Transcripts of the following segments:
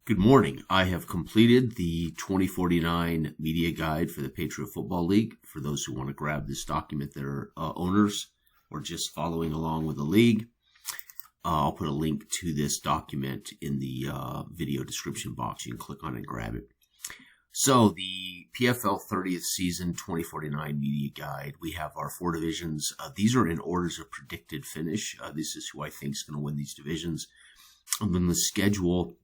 Good morning. I have completed the 2049 media guide for the Patriot Football League. For those who want to grab this document that are owners or just following along with the league, I'll put a link to this document in the video description box. You can click on it and grab it. So the PFL 30th season 2049 media guide, we have our four divisions. These are in orders of predicted finish. This is who I think is going to win these divisions. And then the schedule.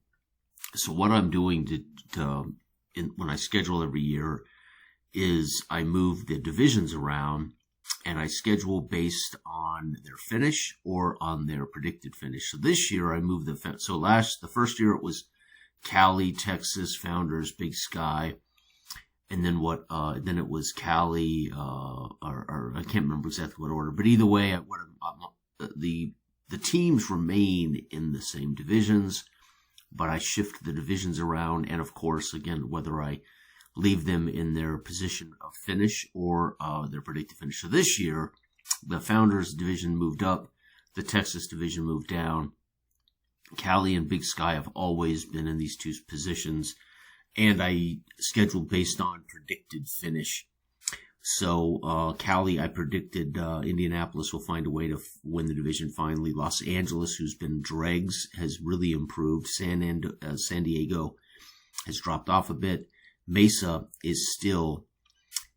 So what I'm doing when I schedule every year is I move the divisions around and I schedule based on their finish or on their predicted finish. So this year I moved the first year it was Cali, Texas, Founders, Big Sky, and then then it was Cali, or I can't remember exactly what order, but either way, the teams remain in the same divisions. But I shift the divisions around, and of course, again, whether I leave them in their position of finish or their predicted finish. So this year, the Founders division moved up, the Texas division moved down. Cali and Big Sky have always been in these two positions, and I scheduled based on predicted finish. So Cali, I predicted Indianapolis will find a way to win the division finally. Los Angeles, who's been dregs, has really improved. San Diego has dropped off a bit. Mesa is still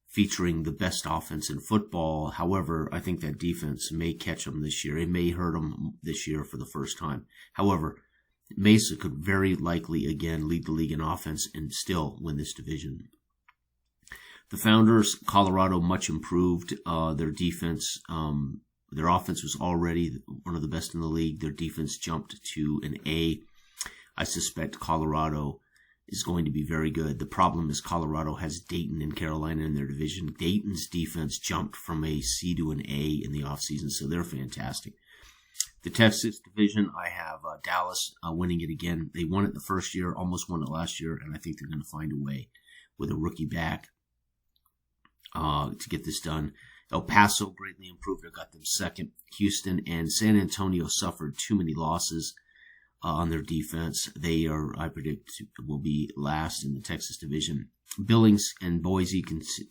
featuring the best offense in football. However, I think that defense may catch them this year. It may hurt them this year for the first time. However, Mesa could very likely again lead the league in offense and still win this division. The Founders, Colorado, much improved. Their defense, their offense was already one of the best in the league. Their defense jumped to an A. I suspect Colorado is going to be very good. The problem is Colorado has Dayton and Carolina in their division. Dayton's defense jumped from a C to an A in the offseason, so they're fantastic. The Texas division, I have Dallas winning it again. They won it the first year, almost won it last year, and I think they're going to find a way with a rookie back to get this done. El Paso greatly improved. I got them second. Houston and San Antonio suffered too many losses on their defense. They are, I predict, will be last in the Texas division. Billings and Boise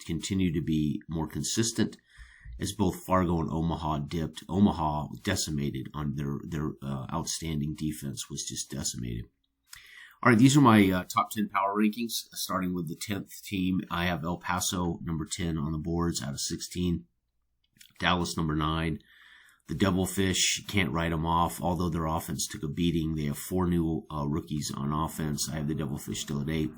continue to be more consistent as both Fargo and Omaha dipped. Omaha decimated on their outstanding defense, was just decimated. All right, these are my top 10 power rankings, starting with the 10th team. I have El Paso, number 10 on the boards out of 16. Dallas, number 9. The Devilfish, can't write them off, although their offense took a beating. They have 4 new rookies on offense. I have the Devilfish still at 8.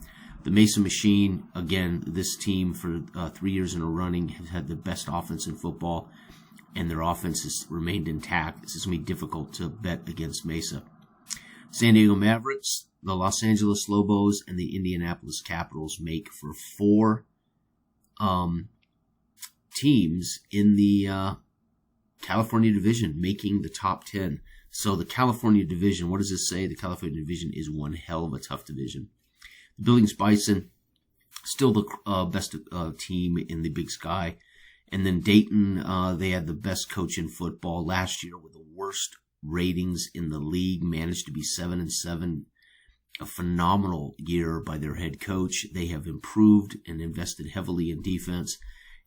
The Mesa Machine, again, this team for 3 years in a running has had the best offense in football, and their offense has remained intact. This is going to be difficult to bet against Mesa. San Diego Mavericks, the Los Angeles Lobos, and the Indianapolis Capitals make for 4 teams in the California division making the top 10. So the California division, what does this say? The California division is one hell of a tough division. The Billings Bison, still the best team in the Big Sky. And then Dayton, they had the best coach in football last year with the worst ratings in the league, managed to be 7-7. A phenomenal year by their head coach. They have improved and invested heavily in defense.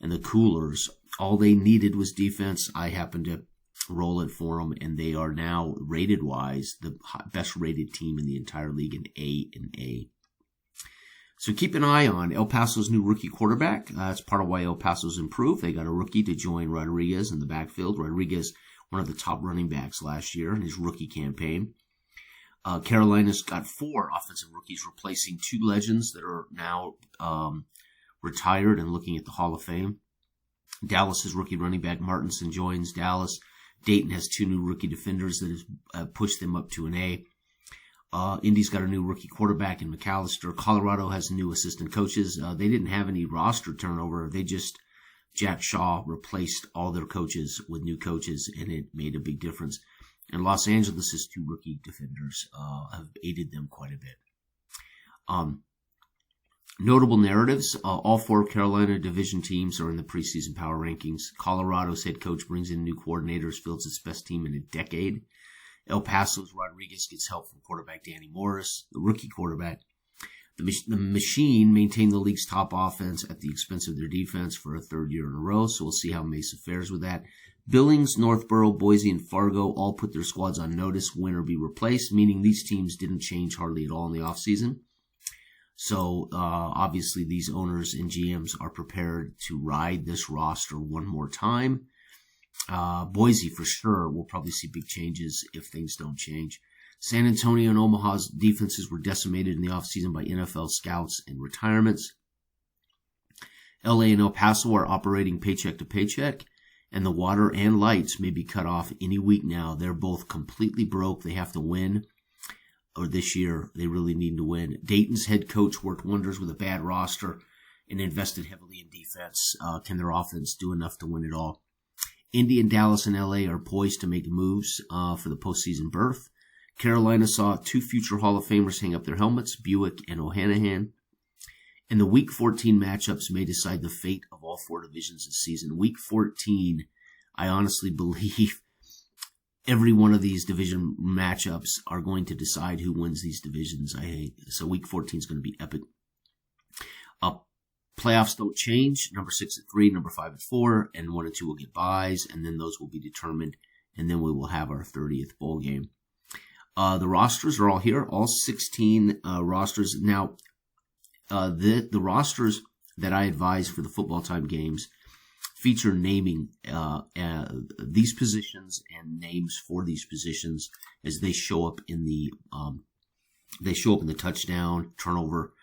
And the Coolers, all they needed was defense. I happened to roll it for them, and they are now, rated-wise, the best rated team in the entire league in A and A. So keep an eye on El Paso's new rookie quarterback. That's part of why El Paso's improved. They got a rookie to join Rodriguez in the backfield. Rodriguez, one of the top running backs last year in his rookie campaign. Carolina's got 4 offensive rookies, replacing 2 legends that are now retired and looking at the Hall of Fame. Dallas's rookie running back Martinson joins Dallas. Dayton has 2 new rookie defenders that has pushed them up to an A. Indy's got a new rookie quarterback in McAllister. Colorado has new assistant coaches. They didn't have any roster turnover. Jack Shaw replaced all their coaches with new coaches, and it made a big difference. And Los Angeles' 2 rookie defenders have aided them quite a bit. Notable narratives. All 4 Carolina division teams are in the preseason power rankings. Colorado's head coach brings in new coordinators, fields its best team in a decade. El Paso's Rodriguez gets help from quarterback Danny Morris, the rookie quarterback. The Machine maintained the league's top offense at the expense of their defense for a third year in a row, so we'll see how Mesa fares with that. Billings, Northborough, Boise, and Fargo all put their squads on notice, win or be replaced, meaning these teams didn't change hardly at all in the offseason. So obviously these owners and GMs are prepared to ride this roster one more time. Boise, for sure, will probably see big changes if things don't change. San Antonio and Omaha's defenses were decimated in the offseason by NFL scouts and retirements. LA and El Paso are operating paycheck to paycheck, and the water and lights may be cut off any week now. They're both completely broke. They have to win, or this year they really need to win. Dayton's head coach worked wonders with a bad roster and invested heavily in defense. Can their offense do enough to win it all? Indy and Dallas and LA are poised to make moves for the postseason berth. Carolina saw 2 future Hall of Famers hang up their helmets, Buick and O'Hanahan. And the Week 14 matchups may decide the fate of all 4 divisions this season. Week 14, I honestly believe every one of these division matchups are going to decide who wins these divisions. So Week 14 is going to be epic. Playoffs don't change. Number 6 at 3, number 5 at 4, and 1 and 2 will get byes, and then those will be determined, and then we will have our 30th bowl game. The rosters are all here, all 16 rosters. Now, the rosters that I advise for the football time games feature naming these positions and names for these positions as they show up in the touchdown, turnover,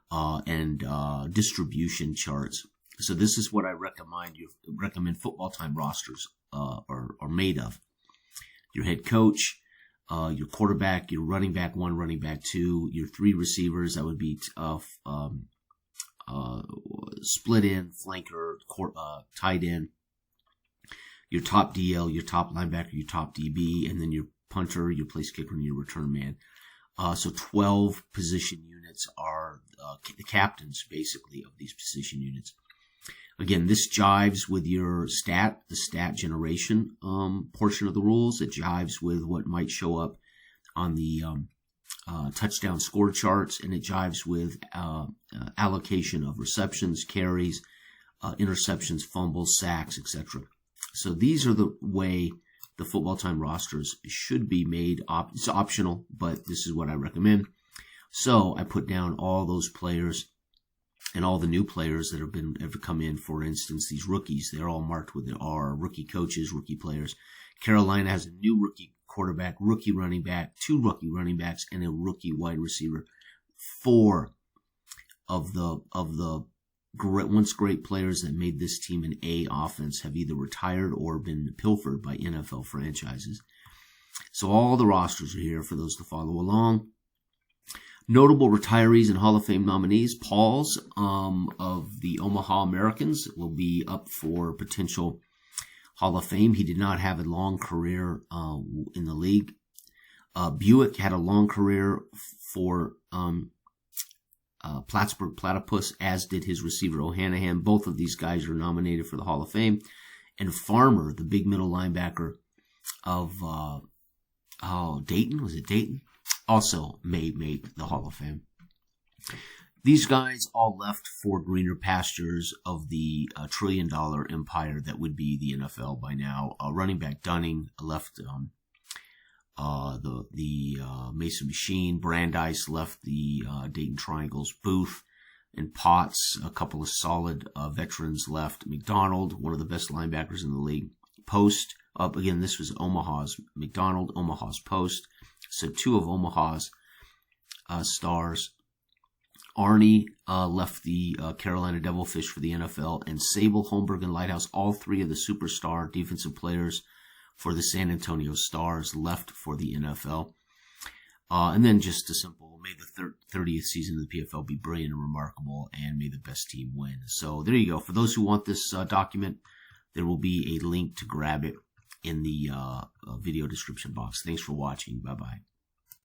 and distribution charts. So this is what I recommend football time rosters are made of. Your head coach, your quarterback, your running back 1, running back 2, your 3 receivers, that would be split end, flanker, tight end, your top DL, your top linebacker, your top DB, and then your punter, your place kicker, and your return man. So 12 position units are the captains, basically, of these position units. Again, this jives with the stat generation portion of the rules. It jives with what might show up on the touchdown score charts, and it jives with allocation of receptions, carries, interceptions, fumbles, sacks, etc. So these are the way the football time rosters should be made. It's optional, but this is what I recommend. So I put down all those players and all the new players that have come in. For instance, these rookies, they're all marked with R, rookie coaches, rookie players. Carolina has a new rookie quarterback, rookie running back, 2 rookie running backs, and a rookie wide receiver. 4 of the once great players that made this team an A offense have either retired or been pilfered by NFL franchises. So all the rosters are here for those to follow along. Notable retirees and Hall of Fame nominees. Pauls of the Omaha Americans will be up for potential Hall of Fame. He did not have a long career in the league. Buick had a long career for Plattsburgh Platypus, as did his receiver O'Hanahan. Both of these guys are nominated for the Hall of Fame. And Farmer, the big middle linebacker of Dayton, was it Dayton? Also made the Hall of Fame. These guys all left for greener pastures of the $1 trillion empire that would be the NFL by now. Running back Dunning left the Mason Machine. Brandeis left the Dayton Triangles. Booth and Potts, a couple of solid veterans left. McDonald, one of the best linebackers in the league. Post, again, this was Omaha's McDonald, Omaha's Post. So 2 of Omaha's stars. Arnie left the Carolina Devilfish for the NFL, and Sable, Holmberg, and Lighthouse, all 3 of the superstar defensive players for the San Antonio Stars, left for the NFL. And then just a simple, may the 30th season of the PFL be brilliant and remarkable, and may the best team win. So there you go. For those who want this document, there will be a link to grab it in the video description box. Thanks for watching. Bye-bye.